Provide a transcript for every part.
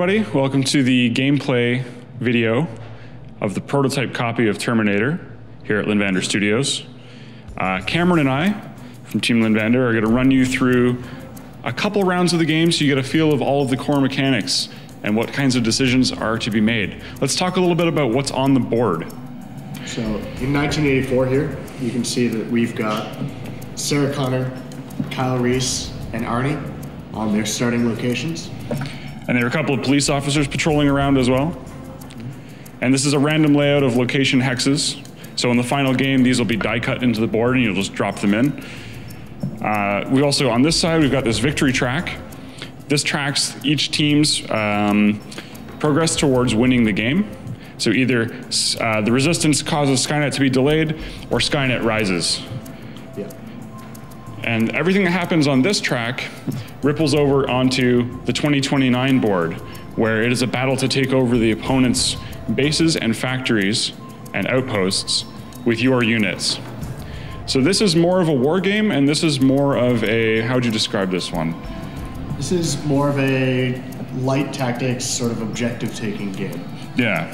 everybody. Welcome to the gameplay video of the prototype copy of Terminator here at Lynnvander Studios. Cameron and I from Team Lynnvander are going to run you through a couple rounds of the game so you get a feel of all of the core mechanics and what kinds of decisions are to be made. Let's talk a little bit about what's on the board. So in 1984 here, you can see that we've got Sarah Connor, Kyle Reese, and Arnie on their starting locations. And there are a couple of police officers patrolling around as well. And this is a random layout of location hexes. So in the final game, these will be die cut into the board and you'll just drop them in. We also, on this side, we've got this victory track. This tracks each team's progress towards winning the game. So either the resistance causes Skynet to be delayed or Skynet rises. Yeah. And everything that happens on this track ripples over onto the 2029 board, where it is a battle to take over the opponent's bases and factories and outposts with your units. So this is more of a war game, and this is more of a, how would you describe this one? This is more of a light tactics, sort of objective-taking game. Yeah.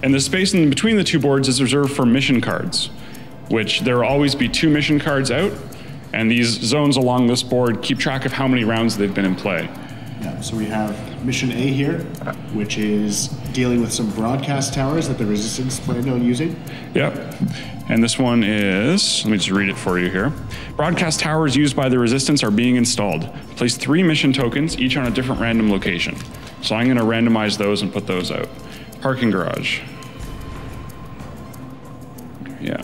And the space in between the two boards is reserved for mission cards, which there will always be 2 mission cards out, and these zones along this board keep track of how many rounds they've been in play. Yeah, so we have Mission A here, which is dealing with some broadcast towers that the Resistance planned on using. Yep. And this one is, let me just read it for you here. Broadcast towers used by the Resistance are being installed. Place 3 mission tokens, each on a different random location. So I'm going to randomize those and put those out. Parking garage. Yeah.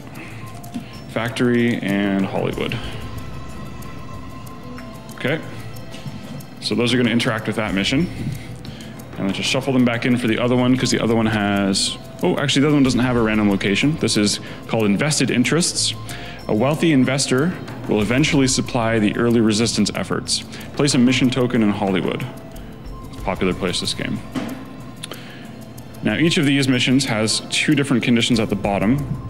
Factory and Hollywood. Okay. So those are going to interact with that mission. And let's just shuffle them back in for the other one, because the other one has, oh, actually the other one doesn't have a random location. This is called invested interests. A wealthy investor will eventually supply the early resistance efforts. Place a mission token in Hollywood. Popular place this game. Now each of these missions has 2 different conditions at the bottom.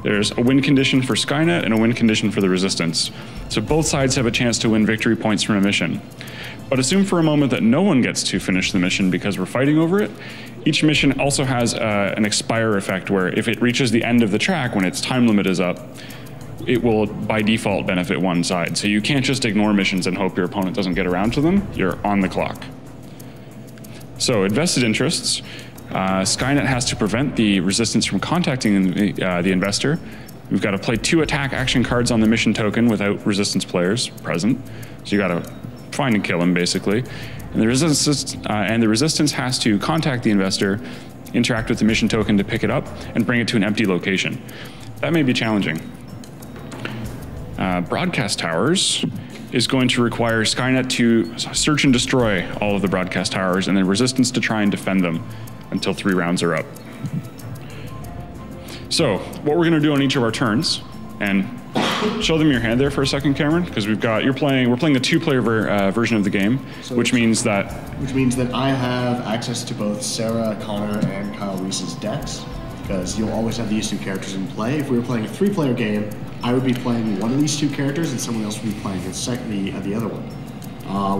There's a win condition for Skynet and a win condition for the Resistance. So both sides have a chance to win victory points from a mission. But assume for a moment that no one gets to finish the mission because we're fighting over it. Each mission also has an expire effect where if it reaches the end of the track when its time limit is up, it will by default benefit one side. So you can't just ignore missions and hope your opponent doesn't get around to them. You're on the clock. So invested interests. Skynet has to prevent the Resistance from contacting the investor. We've got to play 2 attack action cards on the mission token without Resistance players present. So you got to find and kill him, basically. And the Resistance has to contact the investor, interact with the mission token to pick it up, and bring it to an empty location. That may be challenging. Broadcast towers is going to require Skynet to search and destroy all of the broadcast towers, and then Resistance to try and defend them until 3 rounds are up. So what we're going to do on each of our turns, and show them your hand there for a second, Cameron, because we're playing a 2-player version of the game, so which means that I have access to both Sarah Connor and Kyle Reese's decks, because you'll always have these 2 characters in play. If we were playing a 3-player game, I would be playing one of these 2 characters and someone else would be playing the other one.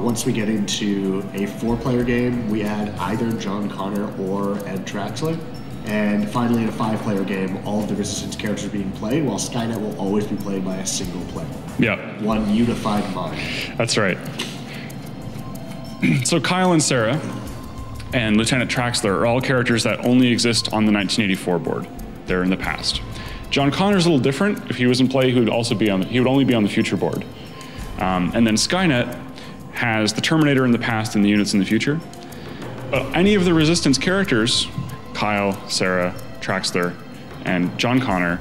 Once we get into a 4-player game, we add either John Connor or Ed Traxler. And finally, in a 5-player game, all of the Resistance characters are being played, while Skynet will always be played by a single player. Yeah. One unified mind. That's right. So Kyle and Sarah and Lieutenant Traxler are all characters that only exist on the 1984 board. They're in the past. John Connor's a little different. If he was in play, he would only be on the future board. And then Skynet has the Terminator in the past and the units in the future. But any of the Resistance characters, Kyle, Sarah, Traxler, and John Connor,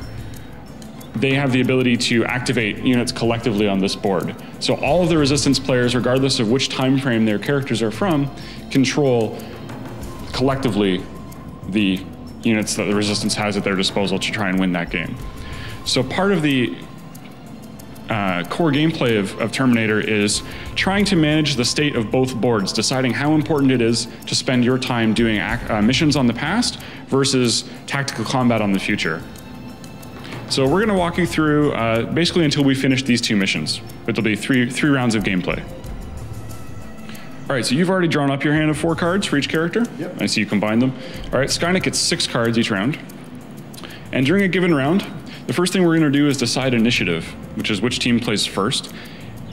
they have the ability to activate units collectively on this board. So all of the Resistance players, regardless of which time frame their characters are from, control collectively the units that the Resistance has at their disposal to try and win that game. So part of the core gameplay of Terminator is trying to manage the state of both boards, deciding how important it is to spend your time doing missions on the past versus tactical combat on the future. So we're going to walk you through basically until we finish these 2 missions. It'll be three rounds of gameplay. All right, so you've already drawn up your hand of 4 cards for each character. Yep. I see you combined them. All right, Skynet gets 6 cards each round. And during a given round, the first thing we're going to do is decide initiative, which is which team plays first.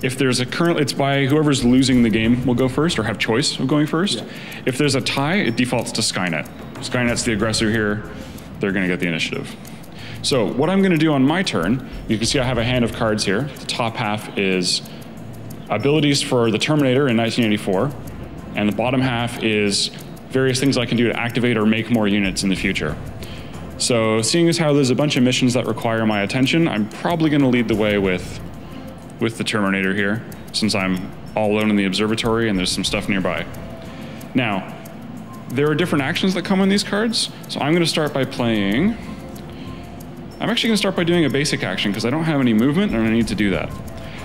If there's a current, it's by whoever's losing the game will go first or have choice of going first. Yeah. If there's a tie, it defaults to Skynet. Skynet's the aggressor here. They're going to get the initiative. So what I'm going to do on my turn, you can see I have a hand of cards here. The top half is abilities for the Terminator in 1984, and the bottom half is various things I can do to activate or make more units in the future. So seeing as how there's a bunch of missions that require my attention, I'm probably going to lead the way with the Terminator here, since I'm all alone in the observatory and there's some stuff nearby. Now, there are different actions that come on these cards, so I'm going to start by playing... I'm actually going to start by doing a basic action because I don't have any movement and I need to do that.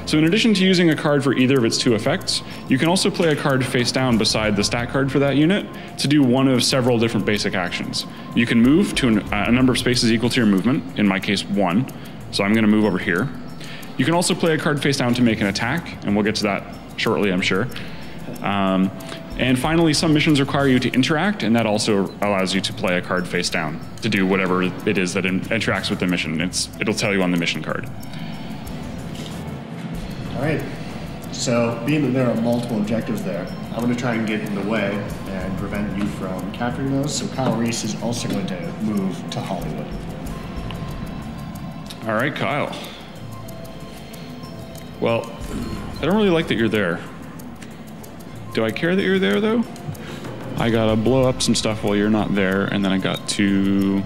So in addition to using a card for either of its 2 effects, you can also play a card face down beside the stat card for that unit to do one of several different basic actions. You can move to a number of spaces equal to your movement, in my case 1, so I'm going to move over here. You can also play a card face down to make an attack, and we'll get to that shortly, I'm sure. And finally, some missions require you to interact, and that also allows you to play a card face down to do whatever it is that interacts with the mission. It'll tell you on the mission card. All right. So, being that there are multiple objectives there, I'm going to try and get in the way and prevent you from capturing those. So Kyle Reese is also going to move to Hollywood. All right, Kyle. Well, I don't really like that you're there. Do I care that you're there, though? I gotta blow up some stuff while you're not there, and then I got to...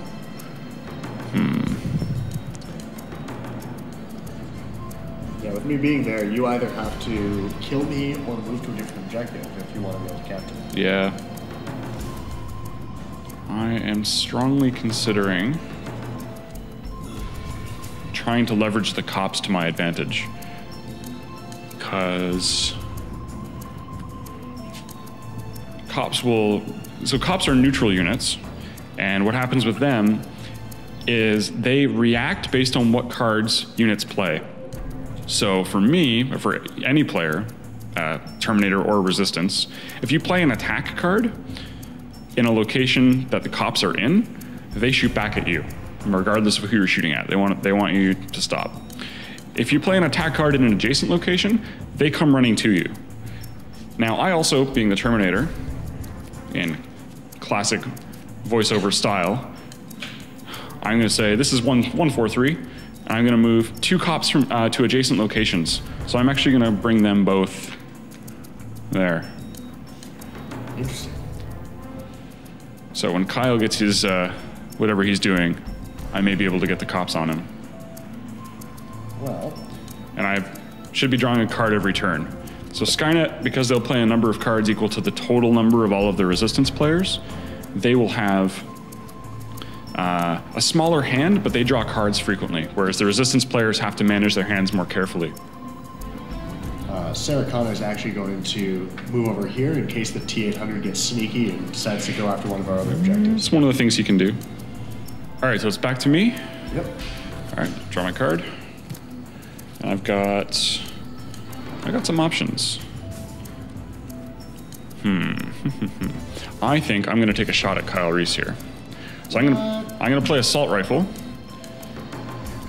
Yeah, with me being there, you either have to kill me or move to a different objective if you want to be able to capture me. Yeah. I am strongly considering trying to leverage the cops to my advantage. Because... cops are neutral units, and what happens with them is they react based on what cards units play. So for me, or for any player, Terminator or Resistance, if you play an attack card in a location that the cops are in, they shoot back at you, regardless of who you're shooting at. They want you to stop. If you play an attack card in an adjacent location, they come running to you. Now, I also, being the Terminator, in classic voiceover style, I'm going to say this is 143, and I'm going to move 2 cops from to adjacent locations. So I'm actually going to bring them both there. Interesting. So when Kyle gets his whatever he's doing, I may be able to get the cops on him. Well, and I should be drawing a card every turn. So Skynet, because they'll play a number of cards equal to the total number of all of the Resistance players, they will have a smaller hand, but they draw cards frequently, whereas the Resistance players have to manage their hands more carefully. Sarah Connor is actually going to move over here in case the T-800 gets sneaky and decides to go after one of our other objectives. It's one of the things you can do. All right, so it's back to me. Yep. All right, draw my card. And I've got some options. I think I'm gonna take a shot at Kyle Reese here. So I'm gonna play Assault Rifle.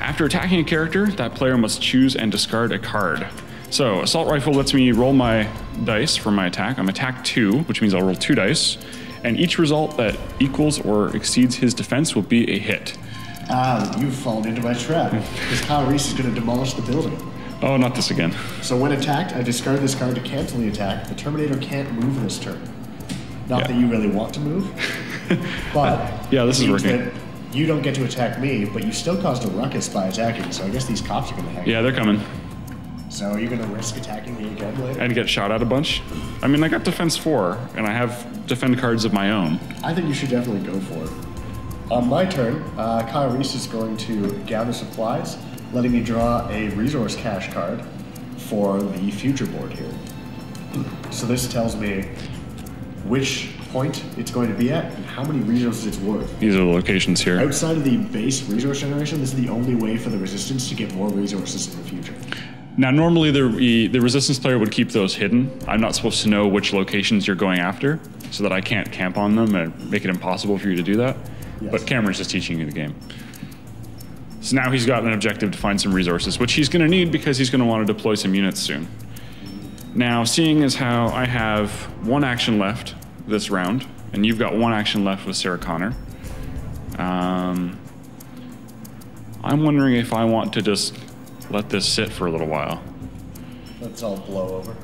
After attacking a character, that player must choose and discard a card. So Assault Rifle lets me roll my dice for my attack. I'm attack 2, which means I'll roll 2 dice, and each result that equals or exceeds his defense will be a hit. Ah, you've fallen into my trap, because Kyle Reese is going to demolish the building. Oh, not this again. So when attacked, I discard this card to cancel the attack. The Terminator can't move this turn. Not that you really want to move, but yeah, this is working. That you don't get to attack me, but you still caused a ruckus by attacking, so I guess these cops are going to hang. Yeah, they're coming. So are you going to risk attacking me again later? And get shot at a bunch? I mean, I got defense 4, and I have defend cards of my own. I think you should definitely go for it. On my turn, Kyle Reese is going to gather supplies, letting me draw a resource cache card for the future board here. So this tells me which point it's going to be at and how many resources it's worth. These are the locations here. Outside of the base resource generation, this is the only way for the Resistance to get more resources in the future. Now, normally the resistance player would keep those hidden. I'm not supposed to know which locations you're going after, so that I can't camp on them and make it impossible for you to do that. Yes. But Cameron's just teaching you the game. So now he's got an objective to find some resources, which he's going to need because he's going to want to deploy some units soon. Now, seeing as how I have one action left this round, and you've got one action left with Sarah Connor, I'm wondering if I want to just let this sit for a little while. Let's all blow over.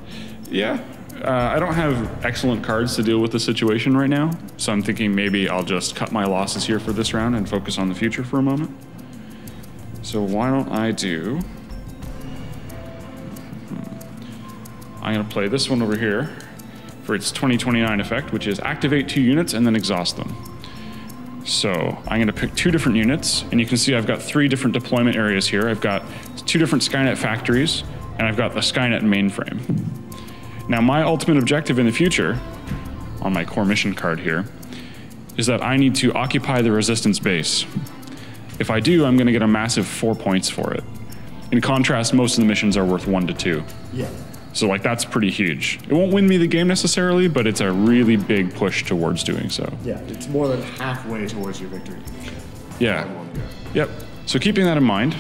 Yeah. I don't have excellent cards to deal with the situation right now, so I'm thinking maybe I'll just cut my losses here for this round and focus on the future for a moment. So why don't I do... I'm going to play this one over here for its 2029 effect, which is activate 2 units and then exhaust them. So I'm going to pick 2 different units, and you can see I've got 3 different deployment areas here. I've got 2 different Skynet factories, and I've got the Skynet mainframe. Now, my ultimate objective in the future, on my core mission card here, is that I need to occupy the resistance base. If I do, I'm going to get a massive 4 points for it. In contrast, most of the missions are worth 1 to 2. Yeah. So like that's pretty huge. It won't win me the game necessarily, but it's a really big push towards doing so. Yeah, it's more than halfway towards your victory. Yeah. Yep. So keeping that in mind,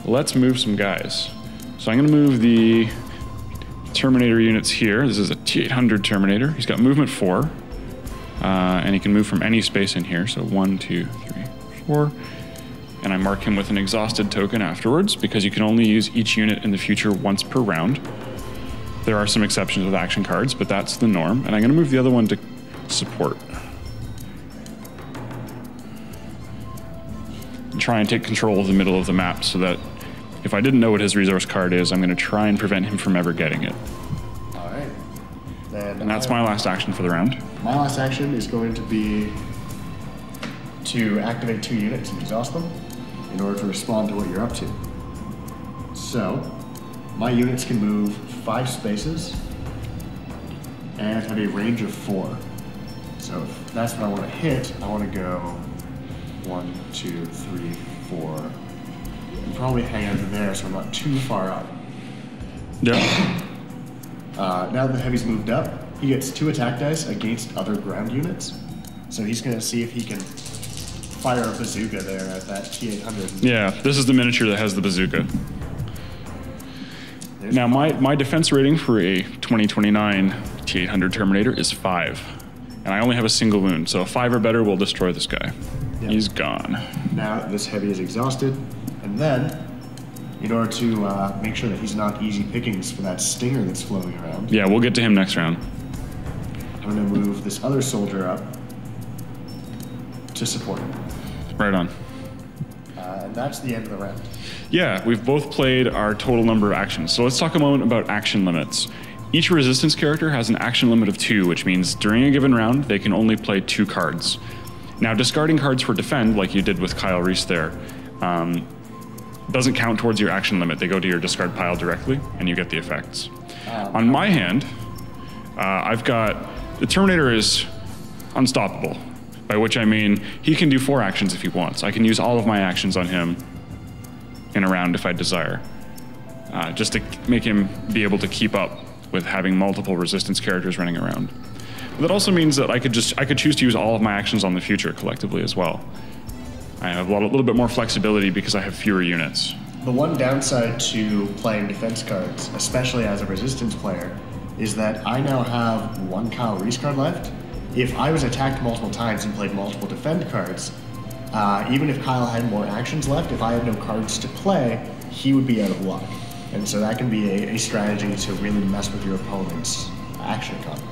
let's move some guys. So I'm going to move the Terminator units here. This is a T-800 Terminator. He's got movement 4, and he can move from any space in here. So 1, 2, 3, 4. And I mark him with an exhausted token afterwards because you can only use each unit in the future once per round. There are some exceptions with action cards, but that's the norm. And I'm going to move the other one to support. And try and take control of the middle of the map so that if I didn't know what his resource card is, I'm going to try and prevent him from ever getting it. All right. Then And that's my last action for the round. My last action is going to be to activate 2 units and exhaust them in order to respond to what you're up to. So, my units can move 5 spaces and have a range of 4. So if that's what I want to hit, I want to go 1, 2, 3, 4, and probably hang under there so I'm not too far up. Yeah. Now that the heavy's moved up, he gets 2 attack dice against other ground units. So he's going to see if he can fire a bazooka there at that T-800. Yeah, this is the miniature that has the bazooka. Now, my defense rating for a 2029 T-800 Terminator is 5. And I only have a single wound, so a 5 or better will destroy this guy. Yep. He's gone. Now this heavy is exhausted, and then, in order to make sure that he's not easy pickings for that stinger that's floating around... Yeah, we'll get to him next round. I'm going to move this other soldier up to support him. Right on. And that's the end of the round. Yeah, we've both played our total number of actions. So let's talk a moment about action limits. Each resistance character has an action limit of 2, which means during a given round, they can only play 2 cards. Now, discarding cards for defend, like you did with Kyle Reese there, doesn't count towards your action limit. They go to your discard pile directly, and you get the effects. On my hand, I've got... The Terminator is unstoppable, by which I mean he can do 4 actions if he wants. I can use all of my actions on him in a round if I desire, just to make him be able to keep up with having multiple resistance characters running around. But that also means that I could choose to use all of my actions on the future collectively as well. I have a little bit more flexibility because I have fewer units. The one downside to playing defense cards, especially as a resistance player, is that I now have 1 Kyle Reese card left. If I was attacked multiple times and played multiple defend cards, even if Kyle had more actions left, if I had no cards to play, he would be out of luck. And so that can be a strategy to really mess with your opponent's action economy.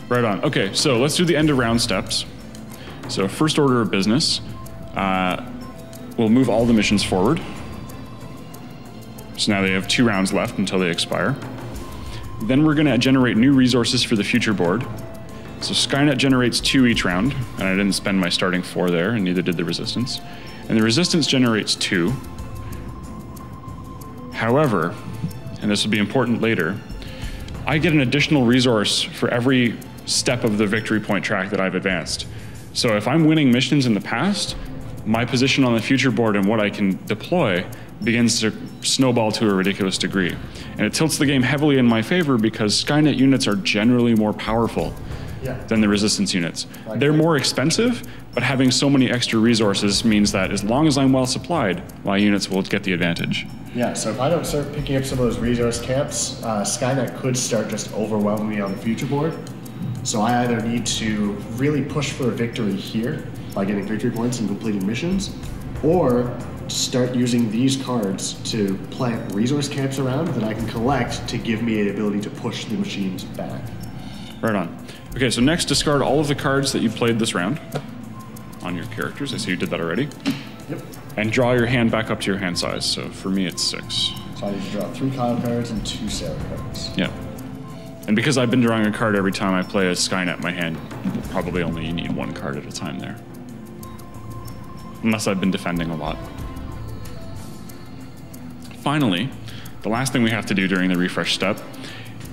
Right on. Okay, so let's do the end of round steps. So first order of business, we'll move all the missions forward. So now they have 2 rounds left until they expire. Then we're going to generate new resources for the future board. So Skynet generates 2 each round, and I didn't spend my starting 4 there, and neither did the Resistance. And the Resistance generates 2. However, and this will be important later, I get an additional resource for every step of the victory point track that I've advanced. So if I'm winning missions in the past, my position on the future board and what I can deploy begins to snowball to a ridiculous degree. And it tilts the game heavily in my favor because Skynet units are generally more powerful than the resistance units. They're more expensive, but having so many extra resources means that as long as I'm well supplied, my units will get the advantage. Yeah, so if I don't start picking up some of those resource camps, Skynet could start just overwhelming me on the future board. So I either need to really push for a victory here by getting victory points and completing missions, or start using these cards to plant resource camps around that I can collect to give me the ability to push the machines back. Right on. Okay, so next discard all of the cards that you played this round on your characters. I see you did that already. Yep. And draw your hand back up to your hand size. So for me, it's 6. So I need to draw 3 Kyle cards and 2 Sarah cards. Yeah. And because I've been drawing a card every time I play a Skynet, my hand will probably only need 1 card at a time there. Unless I've been defending a lot. Finally, the last thing we have to do during the refresh step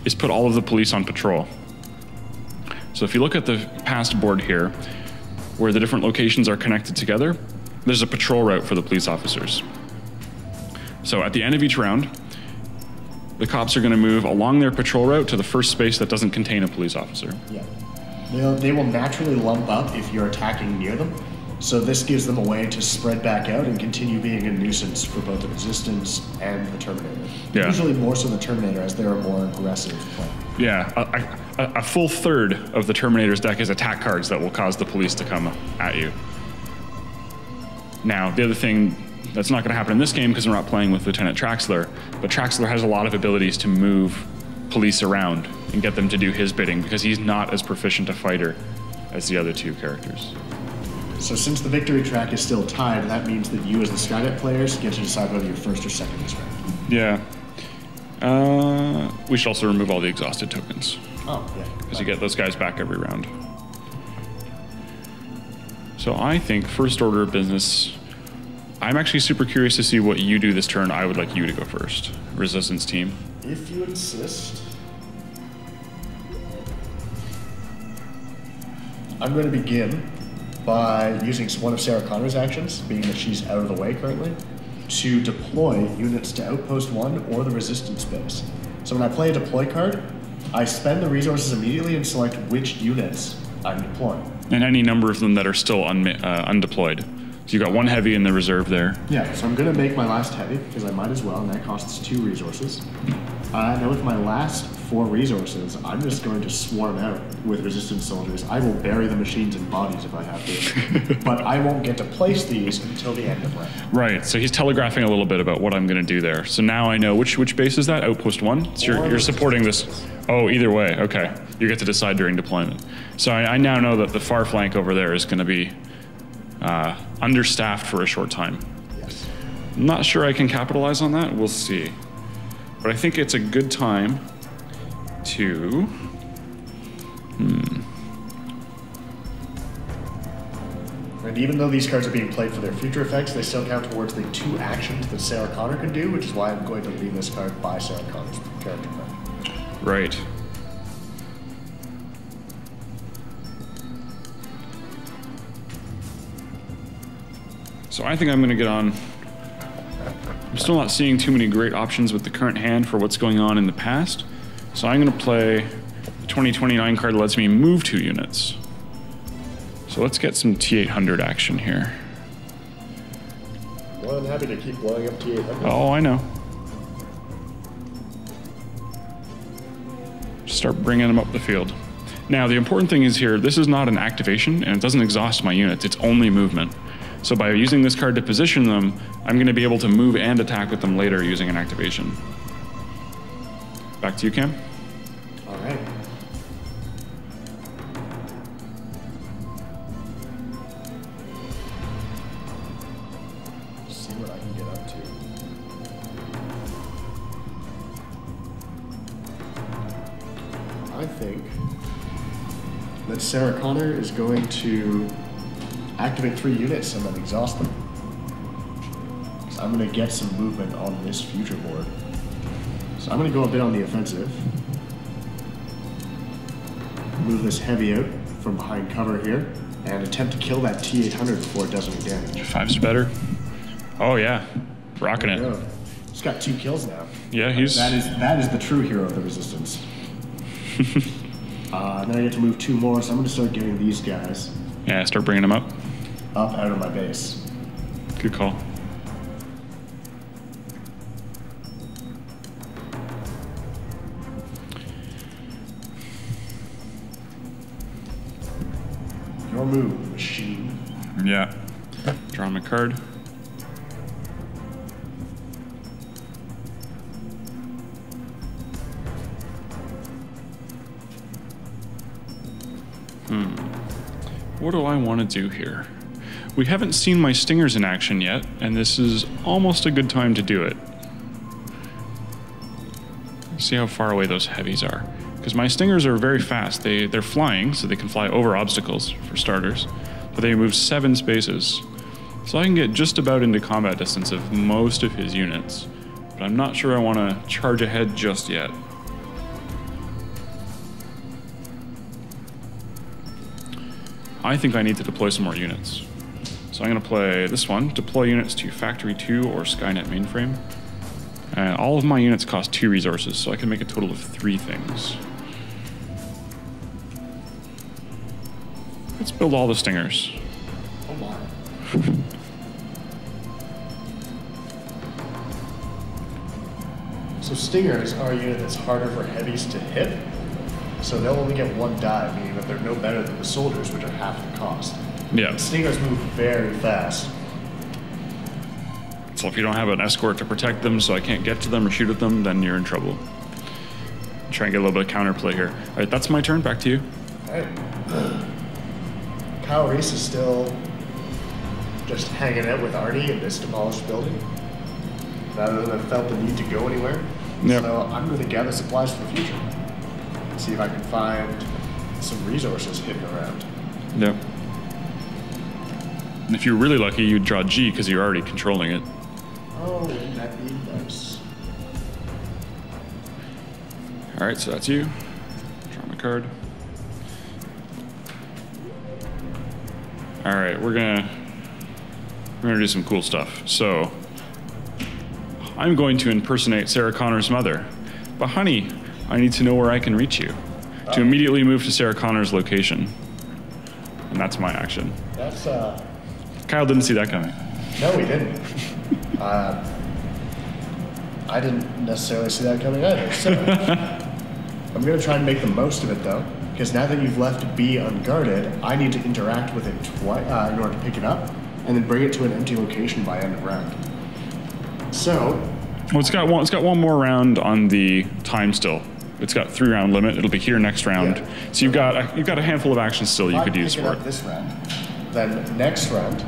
is put all of the police on patrol. So if you look at the past board here, where the different locations are connected together, there's a patrol route for the police officers. So at the end of each round, the cops are going to move along their patrol route to the first space that doesn't contain a police officer. Yeah. They will naturally lump up if you're attacking near them. So this gives them a way to spread back out and continue being a nuisance for both the Resistance and the Terminator. Yeah. Usually more so the Terminator, as they're a more aggressive play. Yeah, a full third of the Terminator's deck is attack cards that will cause the police to come at you. Now, the other thing that's not going to happen in this game because we're not playing with Lieutenant Traxler, but Traxler has a lot of abilities to move police around and get them to do his bidding because he's not as proficient a fighter as the other 2 characters. So since the victory track is still tied, that means that you as the Skynet players get to decide whether you're first or second this round. Yeah. We should also remove all the exhausted tokens. Oh, yeah. Because you get those guys back every round. So I think first order of business, I'm actually super curious to see what you do this turn. I would like you to go first. Resistance team. If you insist. I'm going to begin by using one of Sarah Connor's actions, being that she's out of the way currently, to deploy units to Outpost 1 or the Resistance base. So when I play a deploy card, I spend the resources immediately and select which units I'm deploying. And any number of them that are still undeployed. So you got 1 heavy in the reserve there. Yeah, so I'm going to make my last heavy, because I might as well, and that costs 2 resources. Now with my last 4 resources, I'm just going to swarm out with Resistance soldiers. I will bury the machines in bodies if I have to, but I won't get to place these until the end of round. Right, so he's telegraphing a little bit about what I'm going to do there. So now I know which base is that? Outpost 1? So you're supporting this. Oh, either way, okay. You get to decide during deployment. So I now know that the far flank over there is going to be understaffed for a short time. Yes. I'm not sure I can capitalize on that. We'll see. But I think it's a good time to... And even though these cards are being played for their future effects, they still count towards the 2 actions that Sarah Connor can do, which is why I'm going to leave this card by Sarah Connor's character card. Right. So I think I'm going to get on. I'm still not seeing too many great options with the current hand for what's going on in the past. So I'm going to play the 2029 card that lets me move 2 units. So let's get some T800 action here. Well, I'm happy to keep blowing up T800. Oh, I know. Just start bringing them up the field. Now, the important thing is here, this is not an activation, and it doesn't exhaust my units. It's only movement. So by using this card to position them, I'm going to be able to move and attack with them later using an activation. Back to you, Cam. All right. Let's see what I can get up to. I think that Sarah Connor is going to activate 3 units and then exhaust them. So I'm going to get some movement on this future board. So I'm going to go a bit on the offensive. Move this heavy out from behind cover here and attempt to kill that T800 before it does any damage. 5's better. Oh yeah, Rocking There you it. go. He's got 2 kills now. Yeah, he's... That is the true hero of the Resistance. Then I get to move 2 more, so I'm going to start getting these guys Yeah, start bringing him up. up out of my base. Good call. Your move, machine. Yeah. Draw my card. What do I want to do here? We haven't seen my stingers in action yet, and this is almost a good time to do it. See how far away those heavies are. Because my stingers are very fast. They're flying, so they can fly over obstacles, for starters. But they move 7 spaces. So I can get just about into combat distance of most of his units. But I'm not sure I want to charge ahead just yet. I think I need to deploy some more units. So I'm going to play this one, deploy units to Factory 2 or Skynet mainframe. And all of my units cost 2 resources, so I can make a total of 3 things. Let's build all the stingers. Oh my. So stingers are a unit that's harder for heavies to hit. So they'll only get 1 die, meaning that they're no better than the soldiers, which are half the cost. Yeah. Stingers move very fast. So if you don't have an escort to protect them so I can't get to them or shoot at them, then you're in trouble. Try and get a little bit of counterplay here. All right, that's my turn. Back to you. Alright. Kyle Reese is still just hanging out with Artie in this demolished building. Rather than have felt the need to go anywhere. Yep. So I'm going to gather supplies for the future. See if I can find some resources hidden around. Yep. And if you're really lucky, you'd draw G because you're already controlling it. Oh, wouldn't that be nice? All right, so that's you. Draw my card. All right, we're gonna do some cool stuff. So I'm going to impersonate Sarah Connor's mother. But honey, I need to know where I can reach you. To immediately move to Sarah Connor's location. And that's my action. That's, Kyle didn't see that coming. no, we didn't. I didn't necessarily see that coming either. So I'm going to try and make the most of it, though. Because now that you've left B unguarded, I need to interact with it twice in order to pick it up, and then bring it to an empty location by end of round. So, Well, it's got one more round on the time still. It's got 3-round limit. It'll be here next round. Yeah. So you've got a handful of actions still you if I could use pick for it up it. this round, then next round,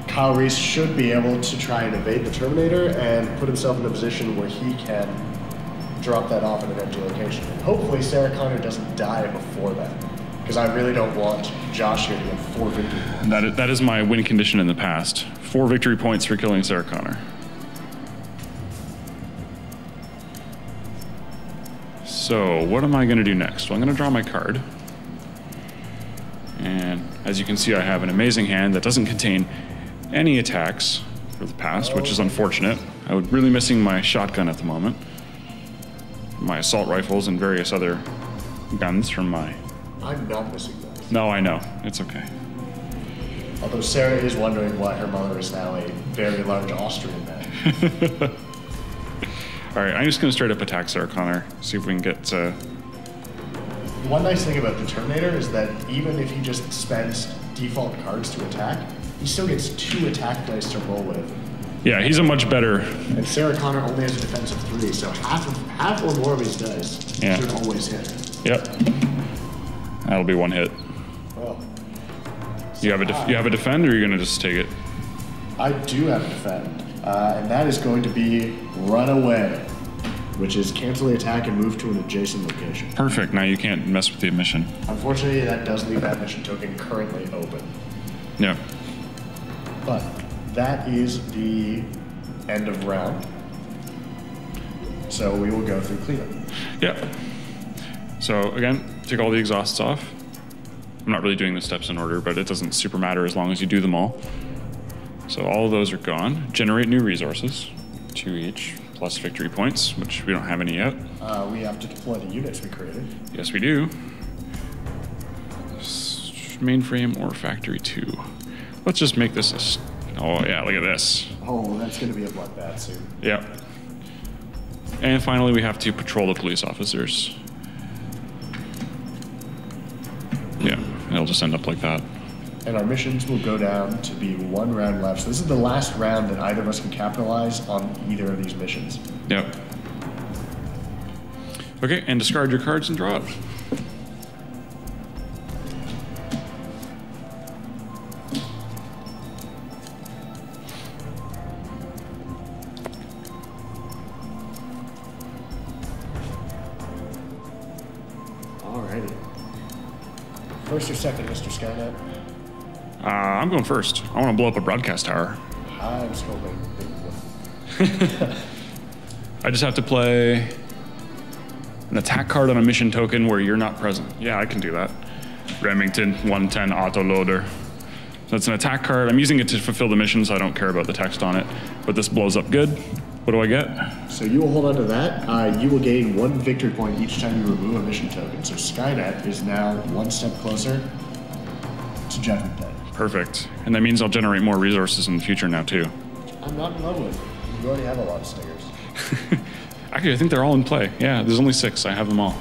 Kyle Reese should be able to try and evade the Terminator and put himself in a position where he can drop that off in an empty location. And hopefully Sarah Connor doesn't die before that, because I really don't want Josh here to get 4 victory points. That is my win condition in the past. 4 victory points for killing Sarah Connor. So what am I going to do next? Well, I'm going to draw my card. And as you can see, I have an amazing hand that doesn't contain any attacks for the past, which is unfortunate. I would really missing my shotgun at the moment. My assault rifles and various other guns from my... I'm not missing those. No, I know. It's okay. Although Sarah is wondering why her mother is now a very large Austrian man. All right, I'm just going to straight up attack Sarah Connor, see if we can get... One nice thing about the Terminator is that even if he just spends default cards to attack, he still gets 2 attack dice to roll with. Yeah, he's a much better... And Sarah Connor only has a defense of 3, so half or more of his dice should always hit. Yep. That'll be 1 hit. Well, You have a defend, or are you going to just take it? I do have a defend, and that is going to be run away, which is cancel the attack and move to an adjacent location. Perfect. Now you can't mess with the mission. Unfortunately, that does leave that mission token currently open. Yeah. But that is the end of round. So we will go through cleanup. Yeah. So again, take all the exhausts off. I'm not really doing the steps in order, but it doesn't super matter as long as you do them all. So all of those are gone. Generate new resources, 2 each, plus victory points, which we don't have any yet. We have to deploy the units we created. Yes, we do. Mainframe or factory 2. Let's just make this a... Oh, yeah, look at this. Oh, that's going to be a bloodbath soon. Yep. And finally, we have to patrol the police officers. Yeah, it'll just end up like that. And our missions will go down to be 1 round left. So this is the last round that either of us can capitalize on either of these missions. Yep. Okay, and discard your cards and draw it. Alrighty. First or second, Mr. Skynet? I'm going first. I want to blow up a broadcast tower. I was hoping. I just have to play an attack card on a mission token where you're not present. Yeah, I can do that. Remington 110 autoloader. So it's an attack card. I'm using it to fulfill the mission, so I don't care about the text on it. But this blows up good. What do I get? So you will hold on to that. You will gain 1 victory point each time you remove a mission token. So Skynet is now 1 step closer to Judgment Day. Perfect. And that means I'll generate more resources in the future now, too. I'm not in love with it. You already have a lot of stingers. Actually, I think they're all in play. Yeah, there's only 6. I have them all.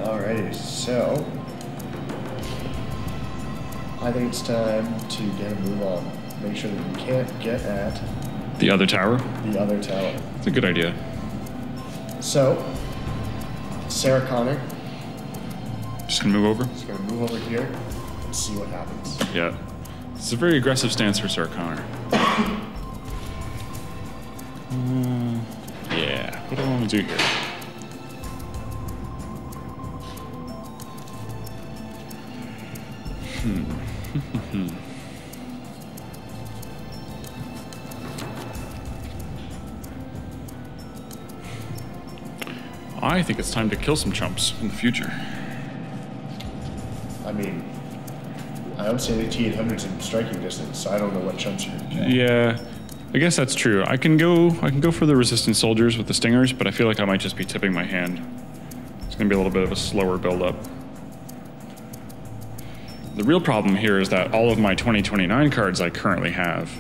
Alrighty, so I think it's time to get a move on. Make sure that we can't get at the other tower. The other tower. It's a good idea. So, Sarah Connor. Just gonna move over? Just gonna move over here and see what happens. Yeah. It's a very aggressive stance for Sarah Connor. Yeah. What do I want to do here? I think it's time to kill some chumps in the future. I mean, I don't see any T-800s in striking distance, so I don't know what chumps you're going to kill. Yeah, I guess that's true. I can go for the resistant soldiers with the stingers, but I feel like I might just be tipping my hand. It's going to be a little bit of a slower build-up. The real problem here is that all of my 2029 cards I currently have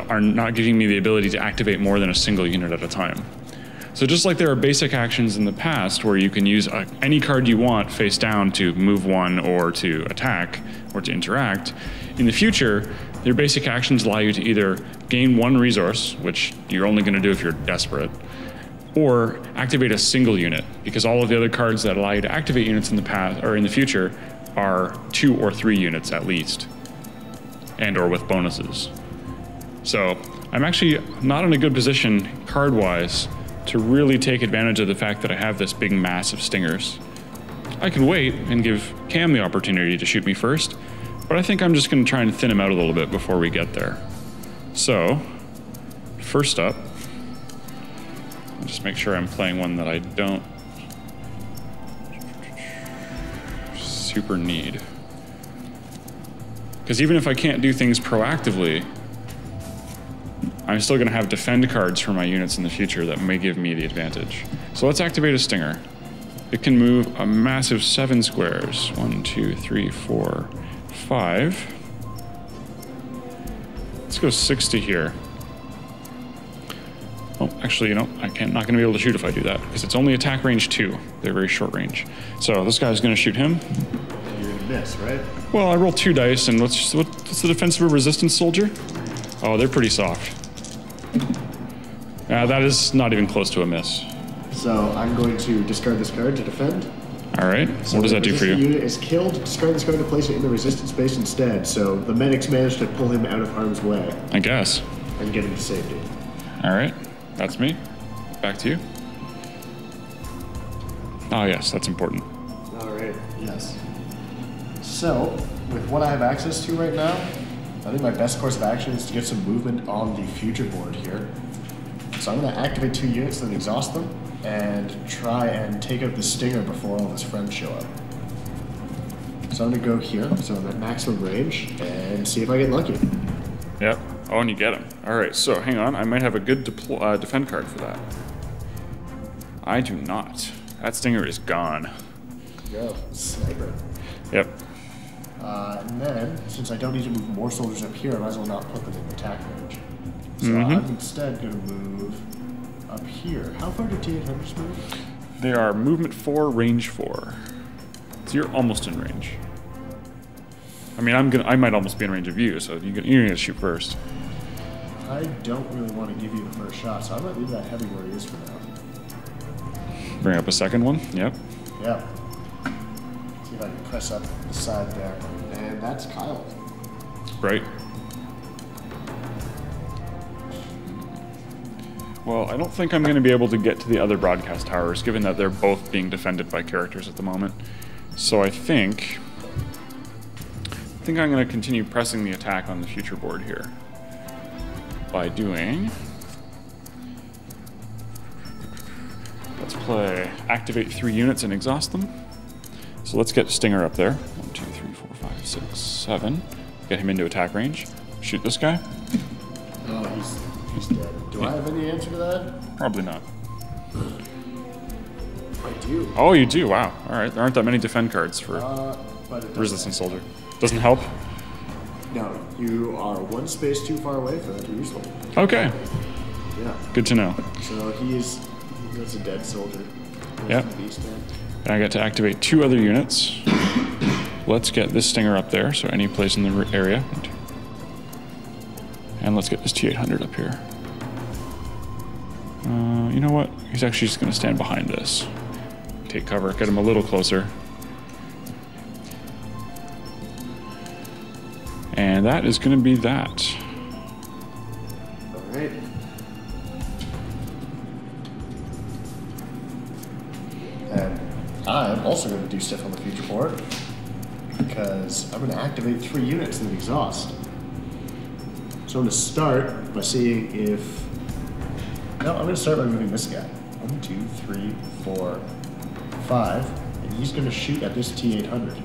are not giving me the ability to activate more than a single unit at a time. So just like there are basic actions in the past where you can use any card you want face down to move 1 or to attack or to interact, in the future, their basic actions allow you to either gain 1 resource, which you're only going to do if you're desperate, or activate a single unit, because all of the other cards that allow you to activate units in the past or in the future are 2 or 3 units at least, and or with bonuses. So I'm actually not in a good position card-wise to really take advantage of the fact that I have this big mass of stingers. I can wait and give Cam the opportunity to shoot me first, but I think I'm just going to try and thin him out a little bit before we get there. So, first up, I'll just make sure I'm playing one that I don't super need. Because even if I can't do things proactively, I'm still going to have defend cards for my units in the future that may give me the advantage. So let's activate a stinger. It can move a massive 7 squares. 1, 2, 3, 4, 5. Let's go 60 here. Oh, actually, you know, not going to be able to shoot if I do that, because it's only attack range 2. They're very short range. So this guy's going to shoot him. You're going to miss, right? Well, I roll 2 dice, and what's the defense of a resistance soldier? Oh, they're pretty soft. That is not even close to a miss. So I'm going to discard this card to defend. All right. So what does that do for you? The unit is killed. Discard this card to place it in the resistance space instead. So the medics managed to pull him out of harm's way. I guess. And get him to safety. All right. That's me. Back to you. Oh, yes. That's important. All right. Yes. So, with what I have access to right now, I think my best course of action is to get some movement on the future board here. So I'm going to activate 2 units, then exhaust them, and try and take out the stinger before all of his friends show up. So I'm gonna go here, so I'm at maximum range, and see if I get lucky. Yep. Oh, and you get him. All right, so hang on. I might have a good defend card for that. I do not. That stinger is gone. Go. Sniper. Yep. And then, since I don't need to move more soldiers up here, I might as well not put them in attack range. So I'm instead going to move up here. How far do T-800s move? They are movement 4, range 4. So you're almost in range. I mean, I might almost be in range of you, so you're going to shoot first. I don't really want to give you the first shot, so I might leave that heavy where he is for now. Bring up a second one. Yep. Yeah. See if I can press up the side there. And that's Kyle. Right. Well, I don't think I'm going to be able to get to the other broadcast towers, given that they're both being defended by characters at the moment. So I think I'm going to continue pressing the attack on the future board here by doing... Let's play activate 3 units and exhaust them. So let's get Stinger up there. 1, 2, 3, 4, 5, 6, 7. Get him into attack range. Shoot this guy. Oh, he's dead. Do I have any answer to that? Probably not. I do. Oh, you do? Wow. All right. There aren't that many defend cards for But resistance soldier. Doesn't help? No, you are 1 space too far away for that to be useful. Okay. Yeah. Good to know. So that's a dead soldier. Yep. And I get to activate 2 other units. Let's get this Stinger up there, so any place in the area. And let's get this T-800 up here. You know what? He's actually just going to stand behind this. Take cover, get him a little closer. And that is going to be that. All right. And I'm also going to do stuff on the future board because I'm going to activate 3 units in the exhaust. So I'm going to start by seeing if... No, I'm going to start by moving this guy. 1, 2, 3, 4, 5. And he's going to shoot at this T-800.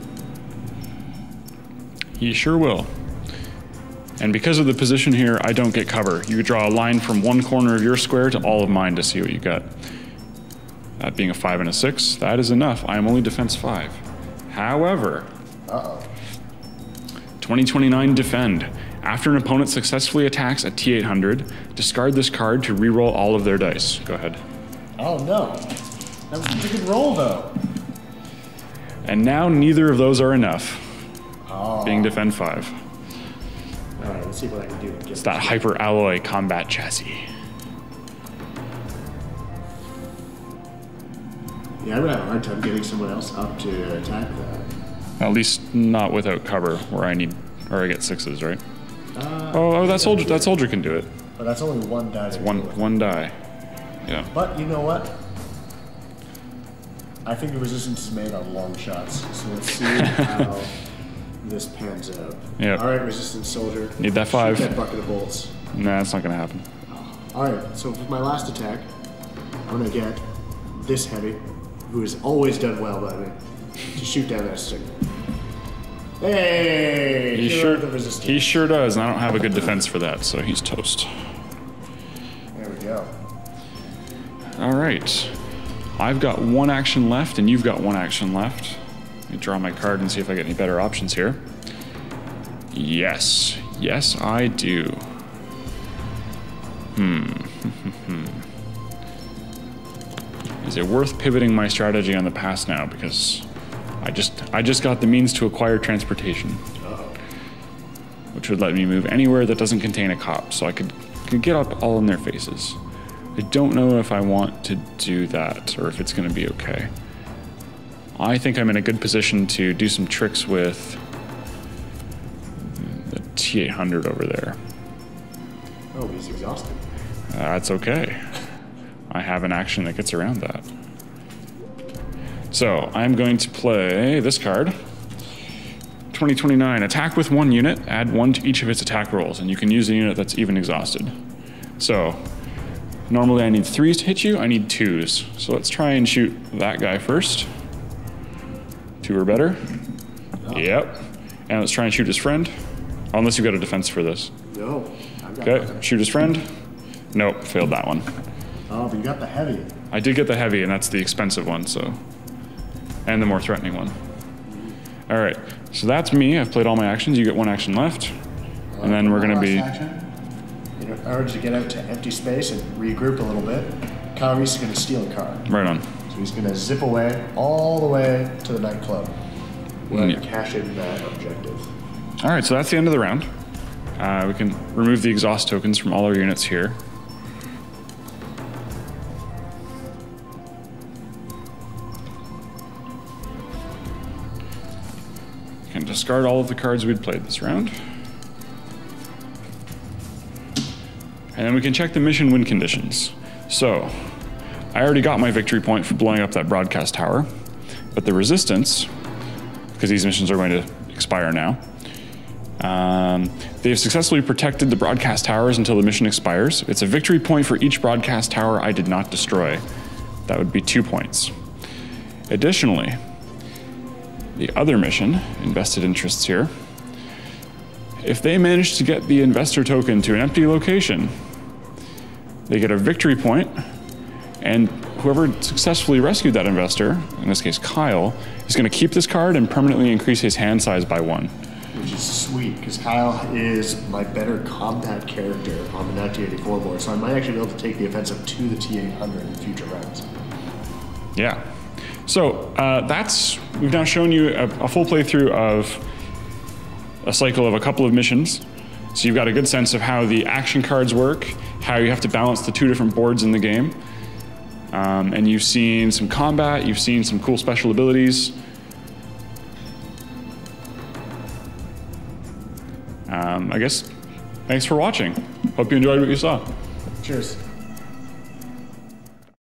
He sure will. And because of the position here, I don't get cover. You draw a line from one corner of your square to all of mine to see what you got. That being a 5 and a 6, that is enough. I am only defense 5. However, 2029 defend. After an opponent successfully attacks a T-800, discard this card to reroll all of their dice. Go ahead. Oh no. That was a pretty good roll though. And now neither of those are enough. Oh. Being defend 5. Alright, let's see what I can do. It's that hyper alloy combat chassis. Yeah, I'm gonna have a hard time getting someone else up to attack that. At least not without cover, where I get 6s, right? That soldier can do it. But that's only 1 die. It's one die. Yeah. But you know what? I think the resistance is made on long shots. So let's see how this pans out. Yeah. All right, resistance soldier. Need that 5. Shoot that bucket of bolts. Nah, that's not gonna happen. All right. So for my last attack, I'm gonna get this heavy, who has always done well by me, to shoot down that stick. Hey! He sure does, and I don't have a good defense for that, so he's toast. There we go. All right. I've got 1 action left, and you've got 1 action left. Let me draw my card and see if I get any better options here. Yes. Yes, I do. Is it worth pivoting my strategy on the pass now? Because I just got the means to acquire transportation, which would let me move anywhere that doesn't contain a cop, so I could get up all in their faces. I don't know if I want to do that or if it's going to be okay. I think I'm in a good position to do some tricks with the T-800 over there. Oh, he's exhausted. That's okay. I have an action that gets around that. So I'm going to play this card. 2029, attack with 1 unit, add 1 to each of its attack rolls, and you can use a unit that's even exhausted. So normally I need 3s to hit you, I need 2s. So let's try and shoot that guy first. 2 or better. Yep. And let's try and shoot his friend. Unless you've got a defense for this. No. I've got Okay, nothing. shoot his friend. Nope, failed that one. Oh, but you got the heavy. I did get the heavy, and that's the expensive one, so. And the more threatening one. All right, so that's me. I've played all my actions. You get one action left. And then we're going to be. In order to get out to empty space and regroup a little bit, Kyle Reese is going to steal a card. Right on. So he's going to zip away all the way to the nightclub. Where I Yeah. can cash in that objective. All right, so that's the end of the round. We can remove the exhaust tokens from all our units here. Can discard all of the cards we'd played this round. And then we can check the mission win conditions. So, I already got my victory point for blowing up that broadcast tower, but the resistance, because these missions are going to expire now, they have successfully protected the broadcast towers until the mission expires. It's a victory point for each broadcast tower I did not destroy. That would be 2 points. Additionally, the other mission, invested interests here, if they manage to get the investor token to an empty location, they get a victory point, and whoever successfully rescued that investor, in this case Kyle, is going to keep this card and permanently increase his hand size by 1. Which is sweet, because Kyle is my better combat character on the 1984 board, so I might actually be able to take the offensive to the T-800 in future rounds. Yeah. So we've now shown you a full playthrough of a cycle of a couple of missions. So you've got a good sense of how the action cards work, how you have to balance the 2 different boards in the game. And you've seen some combat, you've seen some cool special abilities. I guess, thanks for watching. Hope you enjoyed what you saw. Cheers.